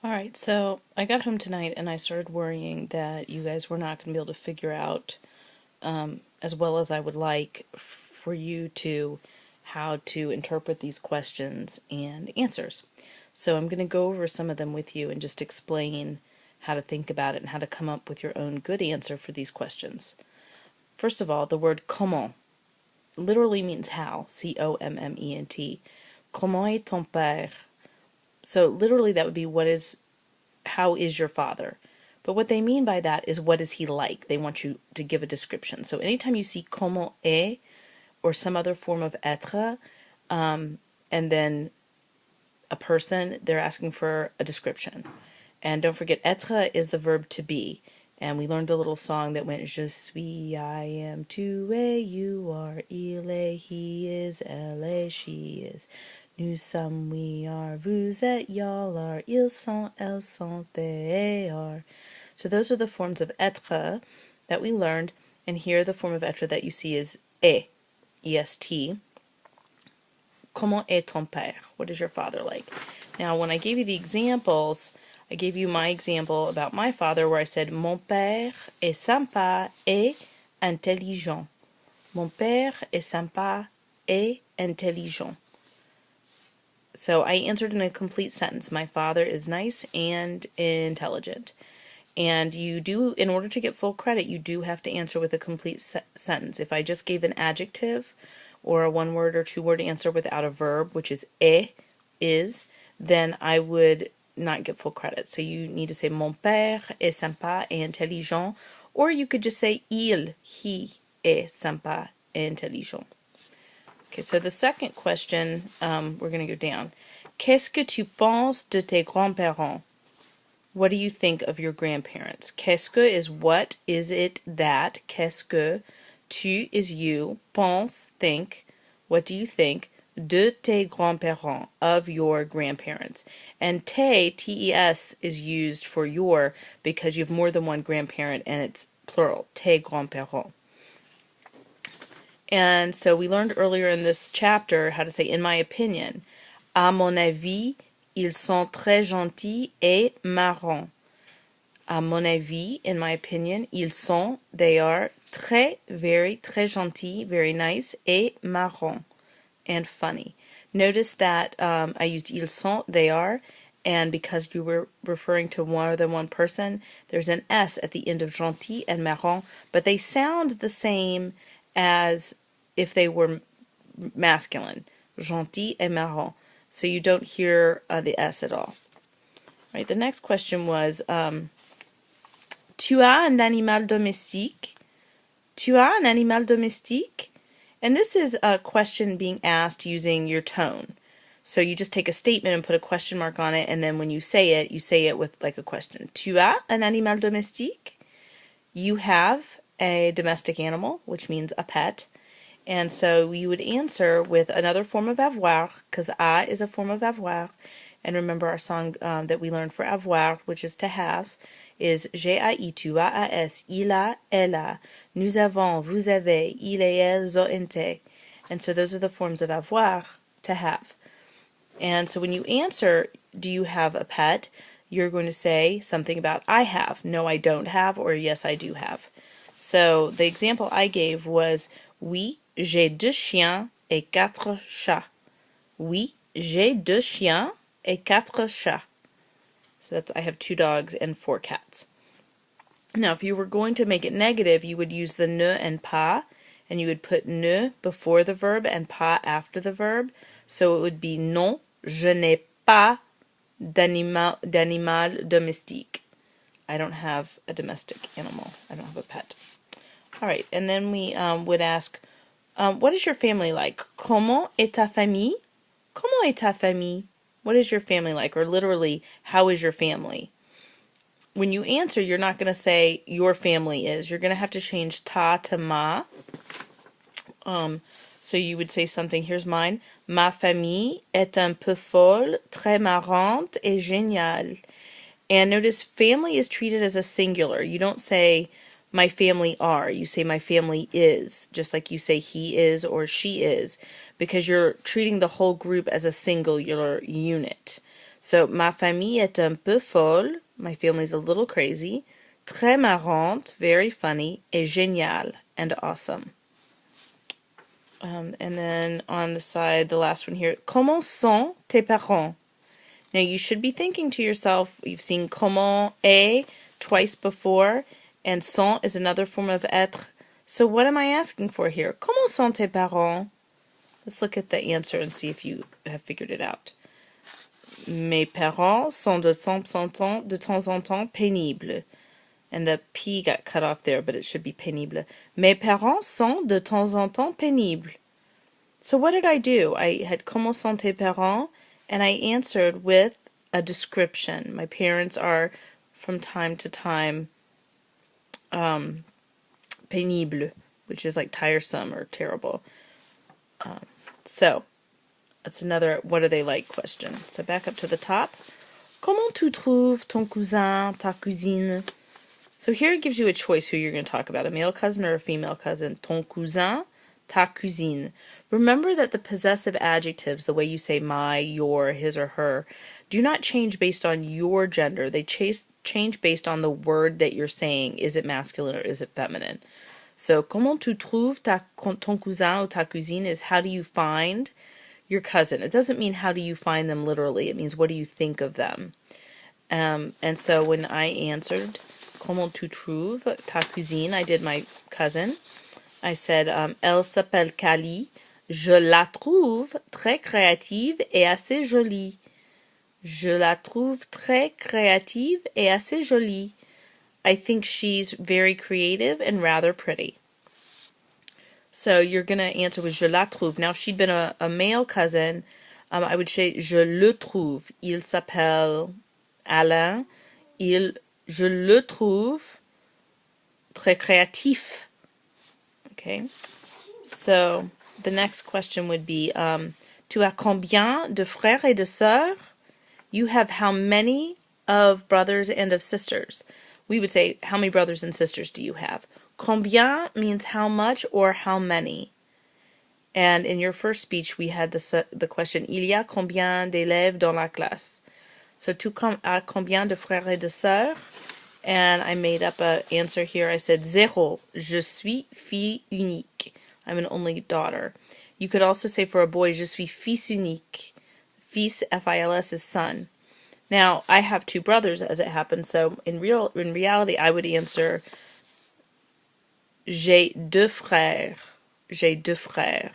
All right, so I got home tonight and I started worrying that you guys were not going to be able to figure out, as well as I would like for you to, how to interpret these questions and answers. So I'm going to go over some of them with you and just explain how to think about it and how to come up with your own good answer for these questions. First of all, the word comment literally means how, C-O-M-M-E-N-T. Comment est ton père? So literally that would be how is your father? But what they mean by that is what is he like? They want you to give a description. So anytime you see comment est or some other form of être, and then a person, they're asking for a description. And don't forget, être is the verb to be. And we learned a little song that went, Je suis, I am, tu es, you are, il est, he is, elle est, she is. Nous sommes, we are, vous êtes, y'all are, ils sont, elles sont, they are. So those are the forms of être that we learned. And here the form of être that you see is est, E-S-T. Comment est ton père? What is your father like? Now, when I gave you the examples, I gave you my example about my father where I said, Mon père est sympa et intelligent. Mon père est sympa et intelligent. So I answered in a complete sentence. My father is nice and intelligent. And you do, in order to get full credit, you do have to answer with a complete sentence. If I just gave an adjective or a one-word or two-word answer without a verb, which is is, then I would not get full credit. So you need to say Mon père est sympa et intelligent, or you could just say he est sympa et intelligent. Okay, so the second question, we're going to go down. Qu'est-ce que tu penses de tes grands-parents? What do you think of your grandparents? Qu'est-ce que is what is it that? Qu'est-ce que tu is you, pense, think. What do you think? De tes grands-parents, of your grandparents. And tes, T-E-S, is used for your because you have more than one grandparent and it's plural, tes grands-parents. And so we learned earlier in this chapter how to say, in my opinion. À mon avis, ils sont très gentils et marrants. À mon avis, in my opinion, ils sont, they are, très gentils, very nice, et marrants, and funny. Notice that I used ils sont, they are, and because you were referring to more than one person, there's an S at the end of gentil and marrant, but they sound the same as if they were masculine, gentil et marrant. So you don't hear the S at all. Right, the next question was, tu as un animal domestique? Tu as un animal domestique? And this is a question being asked using your tone. So you just take a statement and put a question mark on it, and then when you say it with like a question. Tu as un animal domestique? You have a domestic animal, which means a pet. And so you would answer with another form of avoir, because a is a form of avoir. And remember our song that we learned for avoir, which is to have, is j'ai, tu as, il a, elle a, nous avons, vous avez, il et elles ont été. And so those are the forms of avoir, to have. And so when you answer, do you have a pet? You're going to say something about I have, no I don't have, or yes I do have. So the example I gave was, oui, j'ai 2 chiens et 4 chats. Oui, j'ai 2 chiens et 4 chats. So that's, I have 2 dogs and 4 cats. Now, if you were going to make it negative, you would use the ne and pas, and you would put ne before the verb and pas after the verb. So it would be non, je n'ai pas d'animal domestique. I don't have a domestic animal. I don't have a pet. All right, and then we would ask, what is your family like? Comment est ta famille? Comment est ta famille? What is your family like? Or literally, how is your family? When you answer, you're not going to say your family is. You're going to have to change ta to ma. So you would say something, here's mine. Ma famille est un peu folle, très marrante et géniale. And notice family is treated as a singular. You don't say my family are. You say my family is, just like you say he is or she is, because you're treating the whole group as a singular unit. So, ma famille est un peu folle. My family's a little crazy. Très marrante, very funny. Et génial, and awesome. And then on the side, the last one here. Comment sont tes parents? Now, you should be thinking to yourself, you've seen comment est twice before, and sont is another form of être. So what am I asking for here? Comment sont tes parents? Let's look at the answer and see if you have figured it out. Mes parents sont de temps en temps pénibles. And the P got cut off there, but it should be pénible. Mes parents sont de temps en temps pénibles. So what did I do? I had comment sont tes parents, and I answered with a description. My parents are, from time to time, pénible, which is like tiresome or terrible. So, that's another what are they like question. So back up to the top. Comment tu trouves ton cousin, ta cousine? So here it gives you a choice who you're going to talk about, a male cousin or a female cousin. Ton cousin, ta cousine. Remember that the possessive adjectives, the way you say my, your, his, or her, do not change based on your gender. They change based on the word that you're saying. Is it masculine or is it feminine? So, comment tu trouves ton cousin ou ta cousine is how do you find your cousin. It doesn't mean how do you find them literally. It means what do you think of them. And so when I answered, comment tu trouves ta cousine, I did my cousin. I said, elle s'appelle Kali. Je la trouve très créative et assez jolie. Je la trouve très créative et assez jolie. I think she's very creative and rather pretty. So you're going to answer with je la trouve. Now, if she'd been a male cousin, I would say je le trouve. Il s'appelle Alain. Je le trouve très créatif. Okay. So the next question would be, tu as combien de frères et de sœurs? You have how many of brothers and of sisters? We would say, how many brothers and sisters do you have? Combien means how much or how many. And in your first speech, we had the question, il y a combien d'élèves dans la classe? So, tu as combien de frères et de sœurs? And I made up an answer here. I said, zéro. Je suis fille unique. I'm an only daughter. You could also say for a boy, je suis fils unique. Fils, F-I-L-S, is son. Now, I have two brothers, as it happens, so in reality, I would answer, j'ai deux frères. J'ai deux frères.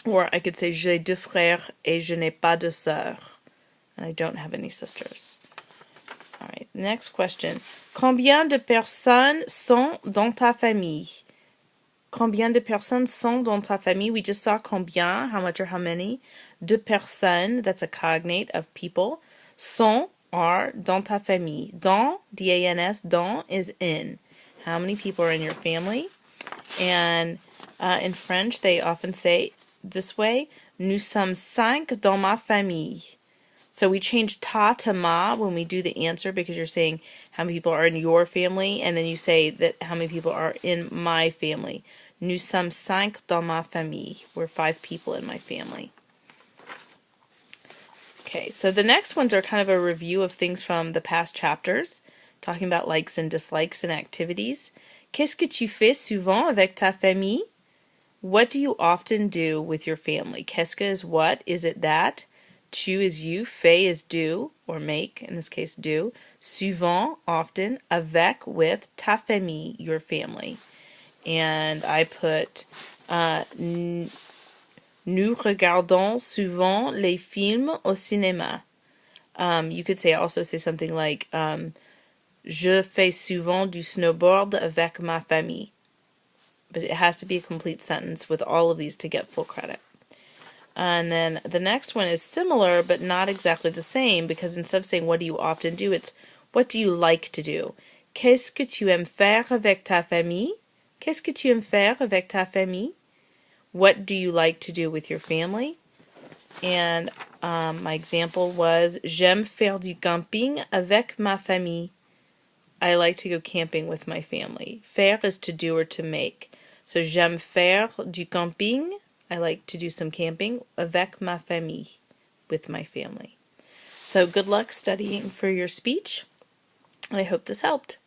Or I could say, j'ai deux frères et je n'ai pas de sœurs. And I don't have any sisters. All right, next question. Combien de personnes sont dans ta famille? Combien de personnes sont dans ta famille? We just saw combien, how much or how many. De personnes, that's a cognate of people. Sont, are, dans ta famille. Dans, D-A-N-S, dans is in. How many people are in your family? And in French, they often say this way, nous sommes 5 dans ma famille. So we change ta to ma when we do the answer because you're saying how many people are in your family, and then you say that how many people are in my family. Nous sommes 5 dans ma famille. We're 5 people in my family. Okay, so the next ones are kind of a review of things from the past chapters, talking about likes and dislikes and activities. Qu'est-ce que tu fais souvent avec ta famille? What do you often do with your family? Qu'est-ce que is what? Is it that? Tu is you. Fais is do, or make, in this case do. Souvent, often. Avec, with. Ta famille, your family. And I put, nous regardons souvent les films au cinéma. You could also say something like, je fais souvent du snowboard avec ma famille. But it has to be a complete sentence with all of these to get full credit. And then the next one is similar, but not exactly the same, because instead of saying what do you often do, it's what do you like to do? Qu'est-ce que tu aimes faire avec ta famille? Qu'est-ce que tu aimes faire avec ta famille? What do you like to do with your family? And my example was, j'aime faire du camping avec ma famille. I like to go camping with my family. Faire is to do or to make. So j'aime faire du camping. I like to do some camping avec ma famille, with my family. So good luck studying for your speech. I hope this helped.